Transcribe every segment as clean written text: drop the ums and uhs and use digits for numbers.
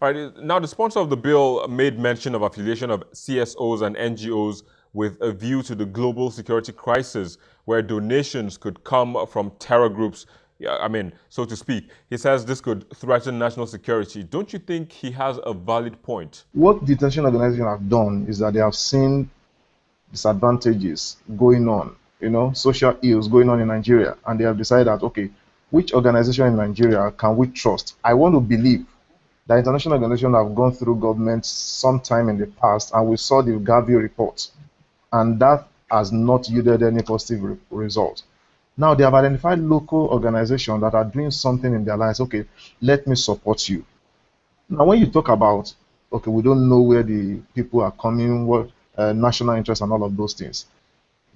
All right. Now, the sponsor of the bill made mention of affiliation of CSOs and NGOs with a view to the global security crisis, where donations could come from terror groups, so to speak. He says this could threaten national security. Don't you think he has a valid point? What the international organizations have done is that they have seen disadvantages going on, social ills going on in Nigeria, and they have decided that, okay, which organization in Nigeria can we trust? I want to believe that international organizations have gone through governments sometime in the past, and we saw the Gavi report, and that has not yielded any positive result. Now they have identified local organizations that are doing something in their lives. Okay, let me support you. Now, when you talk about, okay, we don't know where the people are coming, what national interest and all of those things,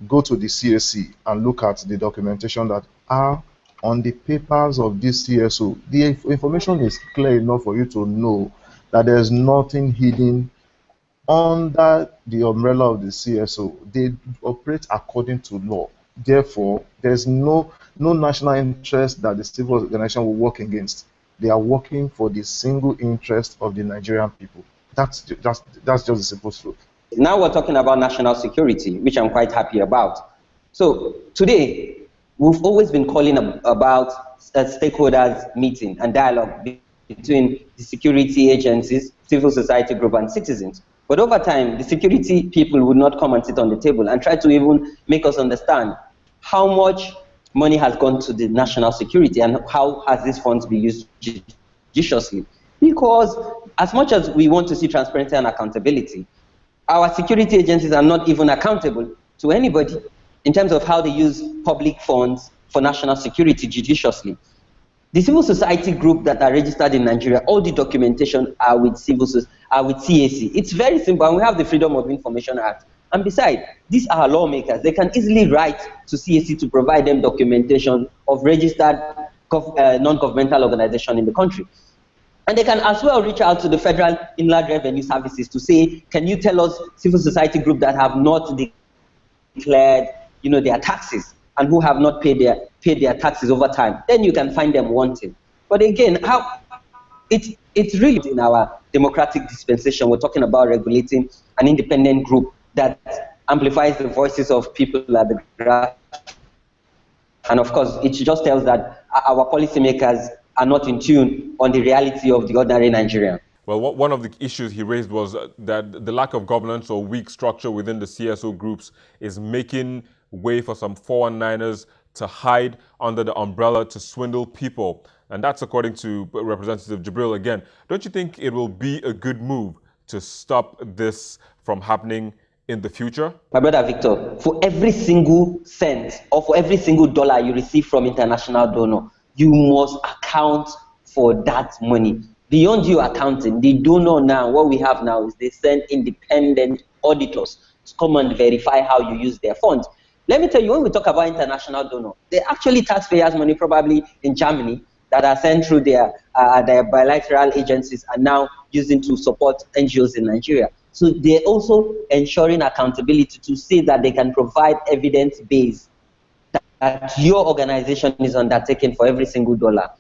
go to the CAC and look at the documentation that are on the papers of this CSO. The information is clear enough for you to know that there's nothing hidden under the umbrella of the CSO. They operate according to law. Therefore, there's no national interest that the civil organization will work against. They are working for the single interest of the Nigerian people. That's just the simple truth. Now we're talking about national security, which I'm quite happy about. So today, we've always been calling about a stakeholders meeting and dialogue between the security agencies, civil society group, and citizens. But over time, the security people would not come and sit on the table and try to even make us understand how much money has gone to the national security and how has these funds been used judiciously. Because as much as we want to see transparency and accountability, our security agencies are not even accountable to anybody in terms of how they use public funds for national security judiciously. The civil society group that are registered in Nigeria, all the documentation are with CAC. It's very simple, and we have the Freedom of Information Act. And besides, these are lawmakers. They can easily write to CAC to provide them documentation of registered non-governmental organization in the country. And they can as well reach out to the Federal Inland Revenue Services to say, can you tell us civil society group that have not declared their taxes and who have not paid their taxes over time? Then you can find them wanting. But again, it's really in our democratic dispensation. We're talking about regulating an independent group that amplifies the voices of people at the grassroots. And of course, it just tells that our policymakers are not in tune on the reality of the ordinary Nigerian. Well, one of the issues he raised was that the lack of governance or weak structure within the CSO groups is making way for some 419ers to hide under the umbrella to swindle people. And that's according to Representative Jibril again. Don't you think it will be a good move to stop this from happening in the future? My brother Victor, for every single cent or for every single dollar you receive from international donor, you must account for that money. Beyond you accounting, the donor now, what we have now is they send independent auditors to come and verify how you use their funds. Let me tell you, when we talk about international donor, they're actually taxpayers' money, probably in Germany, that are sent through their bilateral agencies and now using to support NGOs in Nigeria. So they're also ensuring accountability to say that they can provide evidence base that your organization is undertaking for every single dollar.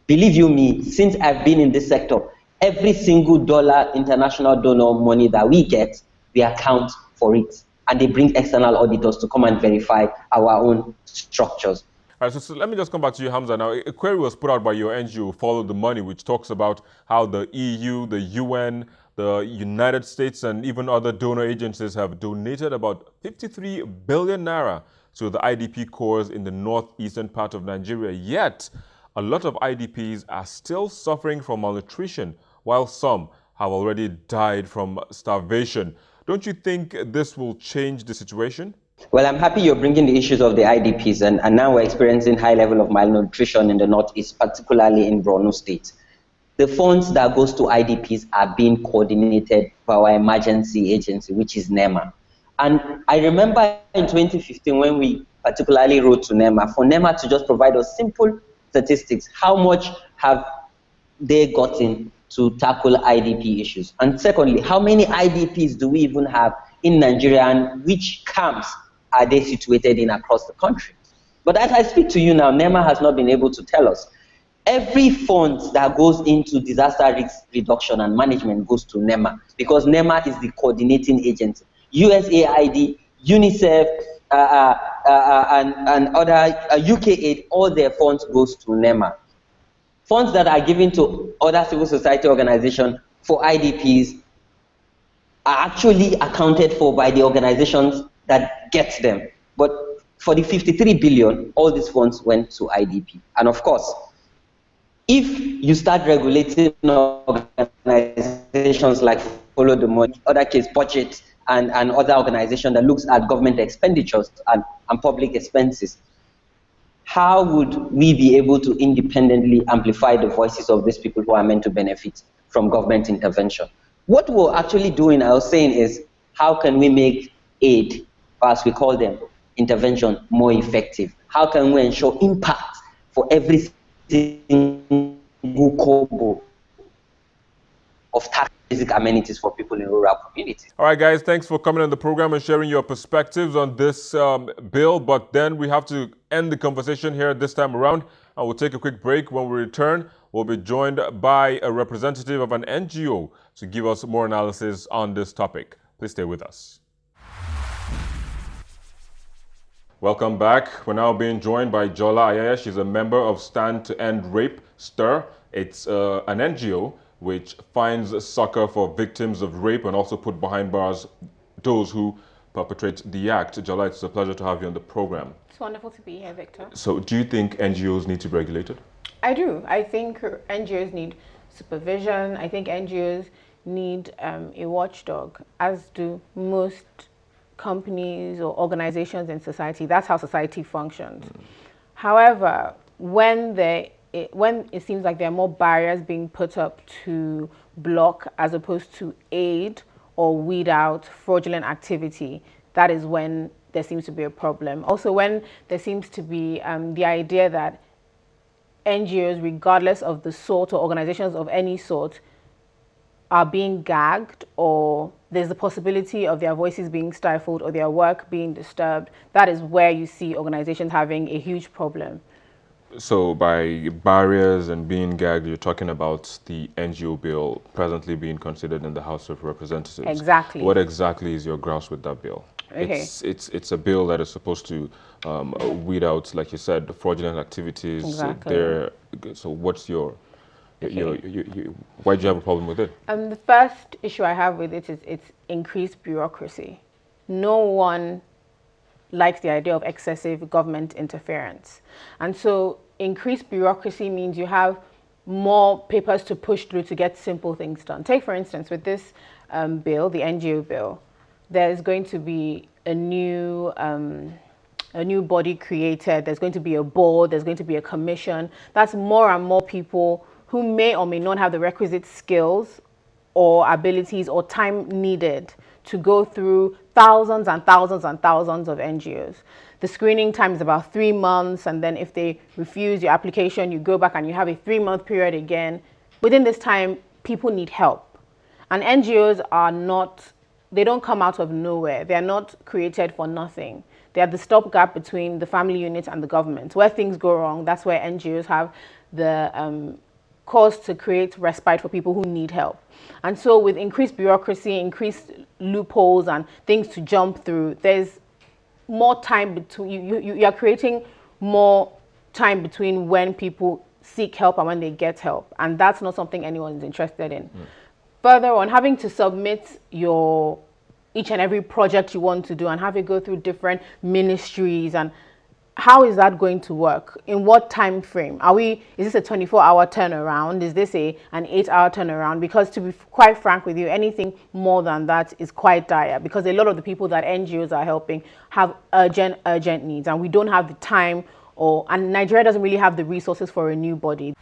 Believe you me, since I've been in this sector, every single dollar international donor money that we get, we account for it. And they bring external auditors to come and verify our own structures. All right, so let me just come back to you, Hamza. Now, a query was put out by your NGO, Follow the Money, which talks about how the EU, the UN, the United States, and even other donor agencies have donated about 53 billion naira to the IDP cores in the northeastern part of Nigeria. Yet, a lot of IDPs are still suffering from malnutrition, while some have already died from starvation. Don't you think this will change the situation? Well, I'm happy you're bringing the issues of the IDPs, and now we're experiencing high level of malnutrition in the northeast, particularly in Borno State. The funds that goes to IDPs are being coordinated by our emergency agency, which is NEMA. And I remember in 2015 when we particularly wrote to NEMA, for NEMA to just provide us simple statistics, how much have they gotten to tackle IDP issues? And secondly, how many IDPs do we even have in Nigeria, and which camps are they situated in across the country? But as I speak to you now, NEMA has not been able to tell us. every fund that goes into disaster risk reduction and management goes to NEMA, because NEMA is the coordinating agency. USAID, UNICEF, and other UK Aid, all their funds goes to NEMA. Funds that are given to other civil society organizations for IDPs are actually accounted for by the organizations that get them. But for the 53 billion, all these funds went to IDP. And of course, if you start regulating organizations like Follow the Money, other case Budget, and other organization that looks at government expenditures and public expenses, how would we be able to independently amplify the voices of these people who are meant to benefit from government intervention? What we're actually doing, I was saying, is how can we make aid, or as we call them, intervention, more effective? How can we ensure impact for every single kobo of tax basic amenities for people in rural communities? All right, guys, thanks for coming on the program and sharing your perspectives on this bill. But then we have to end the conversation here this time around, and we'll take a quick break. When we return, we'll be joined by a representative of an NGO to give us more analysis on this topic. Please stay with us. Welcome back. We're now being joined by Jola Ayaya. She's a member of Stand to End Rape, STIR. It's an NGO which finds succor for victims of rape and also put behind bars those who perpetrate the act. Jola, it's a pleasure to have you on the program. It's wonderful to be here, Victor. So do you think NGOs need to be regulated? I do. I think NGOs need supervision. I think NGOs need a watchdog, as do most companies or organizations in society. That's how society functions. However, when it seems like there are more barriers being put up to block as opposed to aid or weed out fraudulent activity, that is when there seems to be a problem. Also, when there seems to be the idea that NGOs, regardless of the sort, or organizations of any sort, are being gagged, or there's the possibility of their voices being stifled or their work being disturbed, that is where you see organizations having a huge problem. So by barriers and being gagged, you're talking about the NGO bill presently being considered in the House of Representatives. Exactly. What exactly is your grasp with that bill? Okay. It's a bill that is supposed to weed out, like you said, the fraudulent activities. Exactly. So what's your why do you have a problem with it? The first issue I have with it is its increased bureaucracy. No one likes the idea of excessive government interference. And so increased bureaucracy means you have more papers to push through to get simple things done. Take, for instance, with this bill, the NGO bill, there's going to be a new body created. There's going to be a board. There's going to be a commission. That's more and more people who may or may not have the requisite skills or abilities or time needed to go through thousands and thousands and thousands of NGOs. The screening time is about 3 months, and then if they refuse your application, you go back and you have a 3-month period again. Within this time, people need help. And NGOs are not, they don't come out of nowhere. They're not created for nothing. They are the stopgap between the family unit and the government. Where things go wrong, that's where NGOs have the cause to create respite for people who need help. And so with increased bureaucracy, increased loopholes and things to jump through, there's more time between, you are creating more time between when people seek help and when they get help. And that's not something anyone is interested in. Further on, having to submit each and every project you want to do and have it go through different ministries, and how is that going to work? In what time frame? Is this a 24-hour turnaround? Is this an 8-hour turnaround? Because to be quite frank with you, anything more than that is quite dire, because a lot of the people that NGOs are helping have urgent needs, and we don't have the time, and Nigeria doesn't really have the resources for a new body.